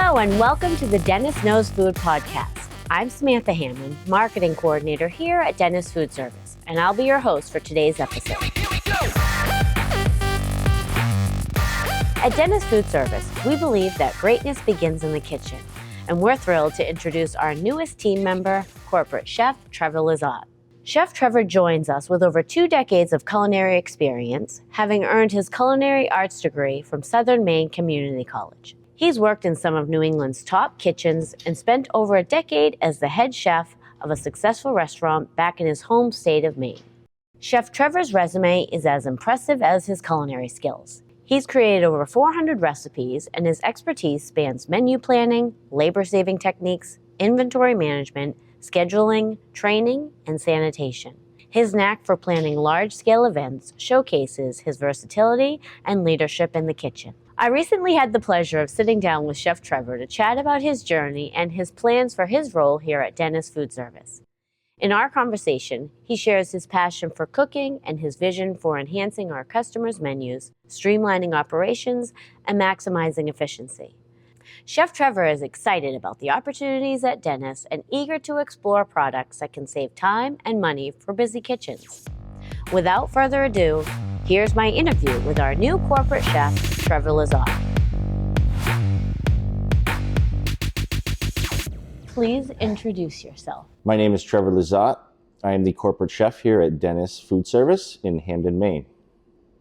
Hello and welcome to the Dennis Knows Food podcast. I'm Samantha Hammond, marketing coordinator here at Dennis Food Service, and I'll be your host for today's episode. At Dennis Food Service, we believe that greatness begins in the kitchen, and we're thrilled to introduce our newest team member, corporate chef Trevor Lizotte. Chef Trevor joins us with over 2 decades of culinary experience, having earned his culinary arts degree from Southern Maine Community College. He's worked in some of New England's top kitchens and spent over a decade as the head chef of a successful restaurant back in his home state of Maine. Chef Trevor's resume is as impressive as his culinary skills. He's created over 400 recipes, and his expertise spans menu planning, labor-saving techniques, inventory management, scheduling, training, and sanitation. His knack for planning large-scale events showcases his versatility and leadership in the kitchen. I recently had the pleasure of sitting down with Chef Trevor to chat about his journey and his plans for his role here at Dennis Food Service. In our conversation, he shares his passion for cooking and his vision for enhancing our customers' menus, streamlining operations, and maximizing efficiency. Chef Trevor is excited about the opportunities at Dennis and eager to explore products that can save time and money for busy kitchens. Without further ado, here's my interview with our new corporate chef, Trevor Lizotte. Please introduce yourself. My name is Trevor Lizotte. I am the corporate chef here at Dennis Food Service in Hamden, Maine.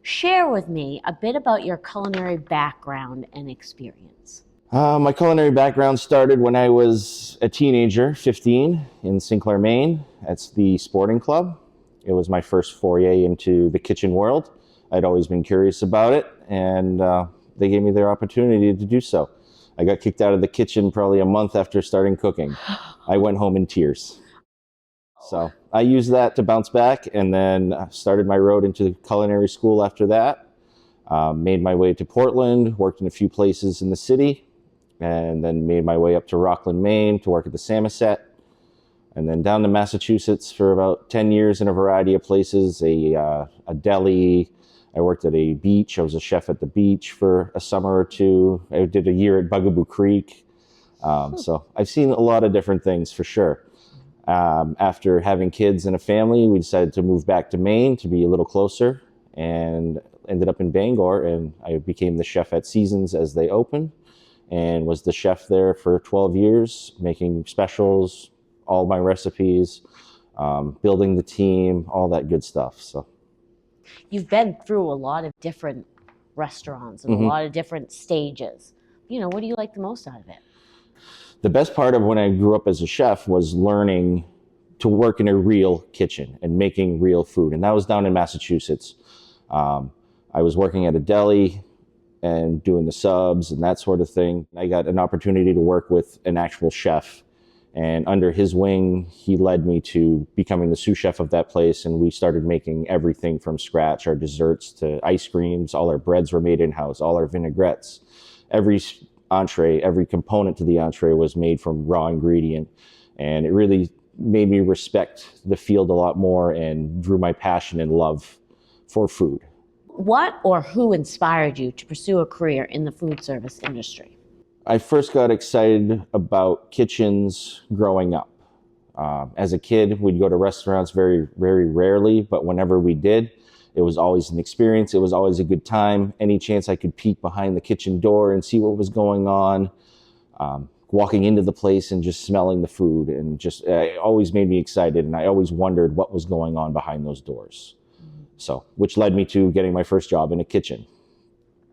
Share with me a bit about your culinary background and experience. My culinary background started when I was a teenager, 15, in Sinclair, Maine. That's the sporting club. It was my first foray into the kitchen world. I'd always been curious about it, and they gave me their opportunity to do so. I got kicked out of the kitchen probably a month after starting cooking. I went home in tears. So I used that to bounce back, and then started my road into culinary school after that. Made my way to Portland, worked in a few places in the city, and then made my way up to Rockland, Maine to work at the Samoset. And then down to Massachusetts for about 10 years in a variety of places, a deli. I worked at a beach. I was a chef at the beach for a summer or two. I did a year at Bugaboo Creek. So I've seen a lot of different things for sure. After having kids and a family, we decided to move back to Maine to be a little closer, and ended up in Bangor, and I became the chef at Seasons as they opened, and was the chef there for 12 years, making specials, all my recipes, building the team, all that good stuff. So you've been through a lot of different restaurants and a lot of different stages. What do you like the most out of it? The best part of when I grew up as a chef was learning to work in a real kitchen and making real food. And that was down in Massachusetts. I was working at a deli and doing the subs and that sort of thing. I got an opportunity to work with an actual chef. And under his wing, he led me to becoming the sous chef of that place. And we started making everything from scratch, our desserts to ice creams. All our breads were made in-house, all our vinaigrettes. Every entree, every component to the entree was made from raw ingredient. And it really made me respect the field a lot more and drew my passion and love for food. What or who inspired you to pursue a career in the food service industry? I first got excited about kitchens growing up. As a kid, we'd go to restaurants very, very rarely, but whenever we did, it was always an experience. It was always a good time. Any chance I could peek behind the kitchen door and see what was going on, walking into the place and just smelling the food, and it always made me excited, and I always wondered what was going on behind those doors. So, which led me to getting my first job in a kitchen.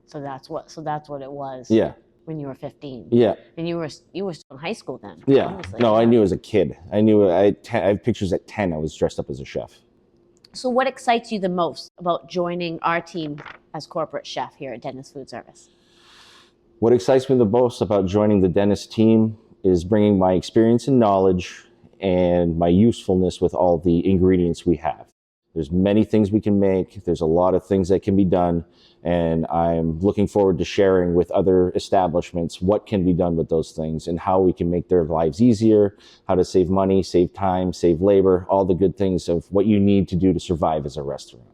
So that's what it was. Yeah. When you were 15. Yeah. And you were still in high school then. Yeah. Honestly. No, I knew as a kid. I have pictures at 10. I was dressed up as a chef. So what excites you the most about joining our team as corporate chef here at Dennis Food Service? What excites me the most about joining the Dennis team is bringing my experience and knowledge and my usefulness with all the ingredients we have. There's many things we can make. There's a lot of things that can be done. And I'm looking forward to sharing with other establishments what can be done with those things and how we can make their lives easier, how to save money, save time, save labor, all the good things of what you need to do to survive as a restaurant.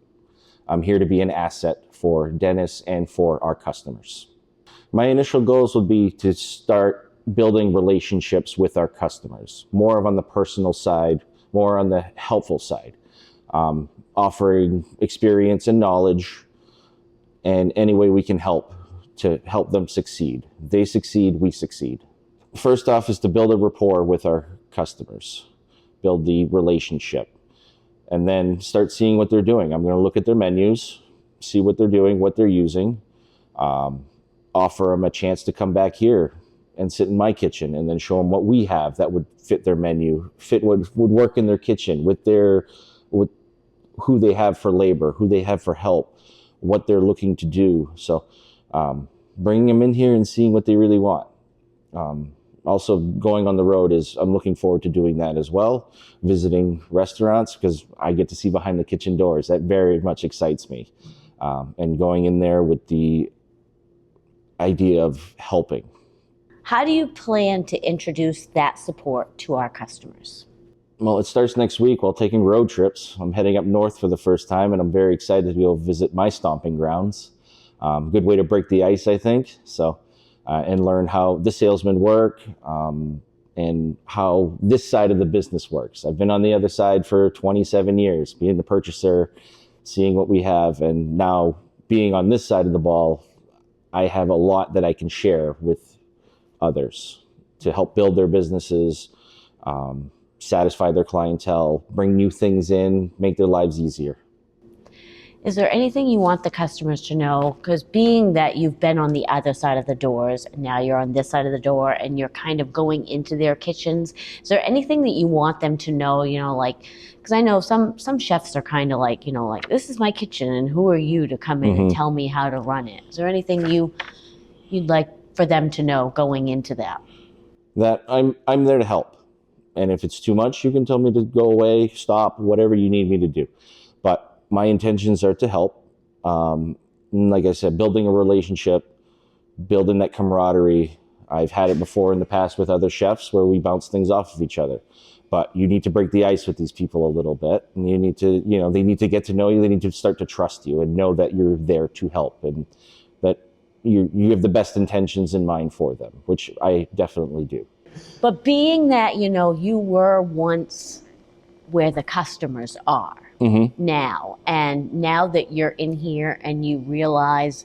I'm here to be an asset for Dennis and for our customers. My initial goals would be to start building relationships with our customers, more of on the personal side, more on the helpful side, offering experience and knowledge and any way we can help to help them succeed. They succeed, we succeed. First off is to build a rapport with our customers, build the relationship, and then start seeing what they're doing. I'm going to look at their menus, see what they're doing, what they're using, offer them a chance to come back here and sit in my kitchen, and then show them what we have that would fit their menu, fit what would work in their kitchen with who they have for labor, who they have for help, what they're looking to do. So bringing them in here and seeing what they really want. Also going on the road I'm looking forward to doing that as well, visiting restaurants, because I get to see behind the kitchen doors. That very much excites me. And going in there with the idea of helping. How do you plan to introduce that support to our customers? Well, it starts next week while taking road trips. I'm heading up north for the first time, and I'm very excited to be able to visit my stomping grounds. Good way to break the ice, I think. So, and learn how the salesmen work, and how this side of the business works. I've been on the other side for 27 years, being the purchaser, seeing what we have, and now being on this side of the ball, I have a lot that I can share with others to help build their businesses, satisfy their clientele, bring new things in, make their lives easier. Is there anything you want the customers to know? Because being that you've been on the other side of the doors, and now you're on this side of the door, and you're kind of going into their kitchens, is there anything that you want them to know, because I know some chefs are kind of like, this is my kitchen, and who are you to come in and tell me how to run it? Is there anything you'd like for them to know going into that? That I'm there to help. And if it's too much, you can tell me to go away, stop, whatever you need me to do. But my intentions are to help. Like I said, building a relationship, building that camaraderie. I've had it before in the past with other chefs where we bounce things off of each other. But you need to break the ice with these people a little bit. And you need to, they need to get to know you. They need to start to trust you and know that you're there to help and that you have the best intentions in mind for them, which I definitely do. But being that, you were once where the customers are now, and now that you're in here and you realize,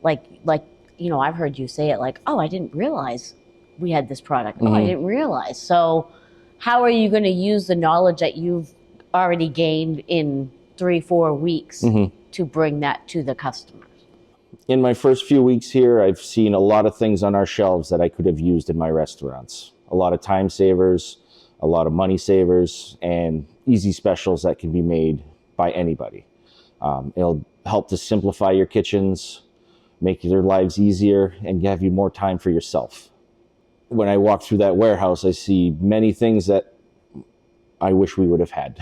I've heard you say it oh, I didn't realize we had this product. Oh, I didn't realize. So how are you going to use the knowledge that you've already gained in 3-4 weeks to bring that to the customers? In my first few weeks here, I've seen a lot of things on our shelves that I could have used in my restaurants. A lot of time savers, a lot of money savers, and easy specials that can be made by anybody. It'll help to simplify your kitchens, make your lives easier, and give you more time for yourself. When I walk through that warehouse, I see many things that I wish we would have had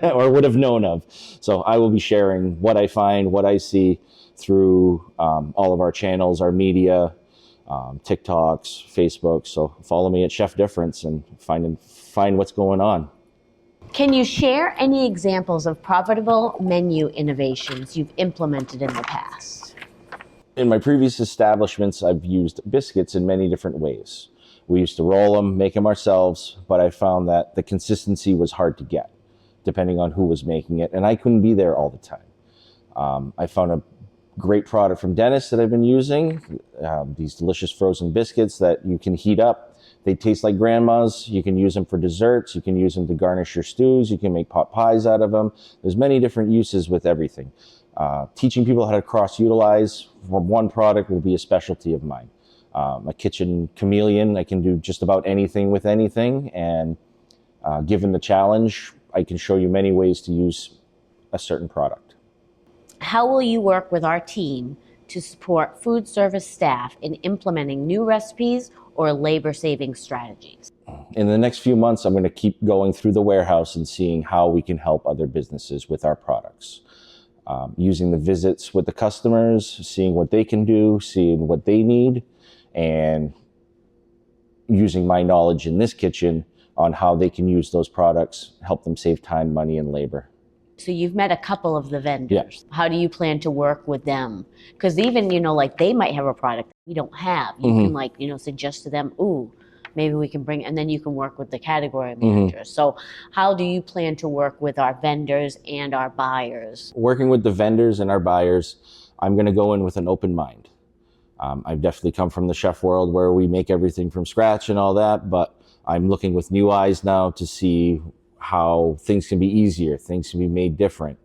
or would have known of. So I will be sharing what I find, what I see through all of our channels, our media, TikToks, Facebook. So follow me at Chef Difference and find what's going on. Can you share any examples of profitable menu innovations you've implemented in the past? In my previous establishments, I've used biscuits in many different ways. We used to roll them, make them ourselves, but I found that the consistency was hard to get, depending on who was making it, and I couldn't be there all the time. I found a great product from Dennis that I've been using, these delicious frozen biscuits that you can heat up. They taste like grandma's. You can use them for desserts. You can use them to garnish your stews. You can make pot pies out of them. There's many different uses with everything. Teaching people how to cross-utilize from one product will be a specialty of mine. A kitchen chameleon, I can do just about anything with anything, and given the challenge, I can show you many ways to use a certain product. How will you work with our team to support food service staff in implementing new recipes or labor-saving strategies? In the next few months, I'm going to keep going through the warehouse and seeing how we can help other businesses with our products. Using the visits with the customers, seeing what they can do, seeing what they need, and using my knowledge in this kitchen on how they can use those products, help them save time, money, and labor. So you've met a couple of the vendors. How do you plan to work with them? Because even, like they might have a product that we don't have. You can suggest to them, ooh, maybe we can bring, and then you can work with the category manager. So how do you plan to work with our vendors and our buyers? Working with the vendors and our buyers, I'm going to go in with an open mind. I've definitely come from the chef world where we make everything from scratch and all that, but I'm looking with new eyes now to see how things can be easier, things can be made different,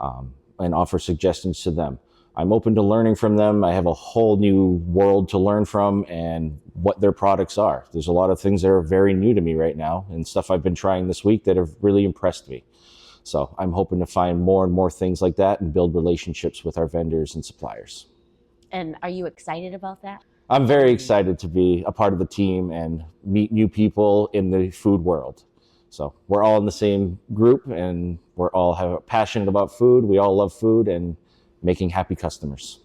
and offer suggestions to them. I'm open to learning from them. I have a whole new world to learn from and what their products are. There's a lot of things that are very new to me right now and stuff I've been trying this week that have really impressed me. So I'm hoping to find more and more things like that and build relationships with our vendors and suppliers. And are you excited about that? I'm very excited to be a part of the team and meet new people in the food world. So we're all in the same group and we're all passionate about food. We all love food and making happy customers.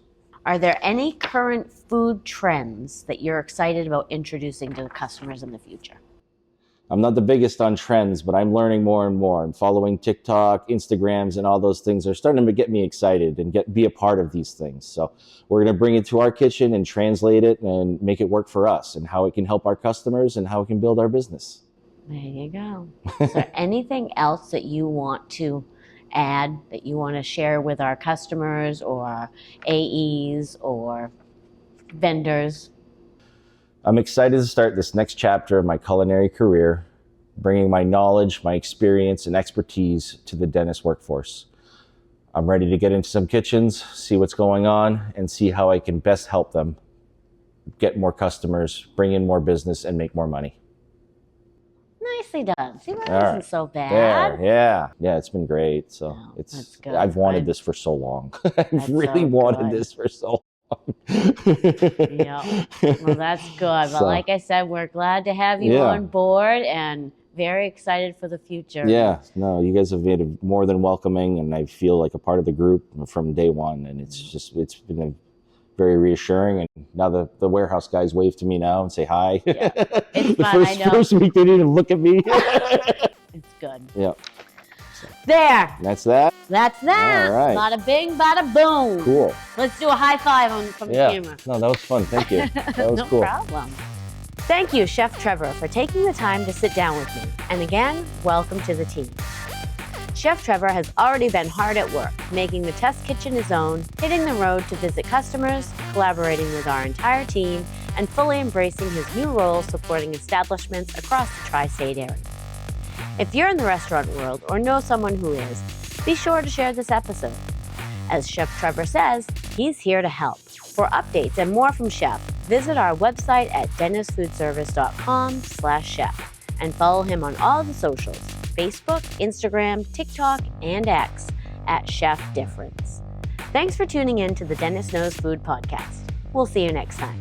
Are there any current food trends that you're excited about introducing to the customers in the future? I'm not the biggest on trends, but I'm learning more and more. And following TikTok, Instagrams, and all those things are starting to get me excited and be a part of these things. So we're going to bring it to our kitchen and translate it and make it work for us and how it can help our customers and how it can build our business. There you go. Is there anything else that you want to add, that you want to share with our customers or AEs or vendors? I'm excited to start this next chapter of my culinary career, bringing my knowledge, my experience, and expertise to the dentist workforce. I'm ready to get into some kitchens, see what's going on, and see how I can best help them get more customers, bring in more business, and make more money. Nicely done. See, that isn't so bad. Yeah, it's been great. So that's good. I've wanted this for so long. I've really wanted this for so long. Yeah, well, that's good. But like I said, we're glad to have you on board and very excited for the future. Yeah, no, you guys have made it more than welcoming, and I feel like a part of the group from day one. And it's been very reassuring. And now the warehouse guys wave to me now and say hi. Yeah, it's fun. I know. First week they didn't even look at me. It's good. Yeah. There. That's that? That's that. All right. Bada bing, bada boom. Cool. Let's do a high five from the camera. No, that was fun. Thank you. That was cool. No problem. Thank you, Chef Trevor, for taking the time to sit down with me. And again, welcome to the team. Chef Trevor has already been hard at work, making the test kitchen his own, hitting the road to visit customers, collaborating with our entire team, and fully embracing his new role supporting establishments across the tri-state area. If you're in the restaurant world or know someone who is, be sure to share this episode. As Chef Trevor says, he's here to help. For updates and more from Chef, visit our website at dentistfoodservice.com/chef and follow him on all the socials, Facebook, Instagram, TikTok, and X at Chef Difference. Thanks for tuning in to the Dentist Knows Food podcast. We'll see you next time.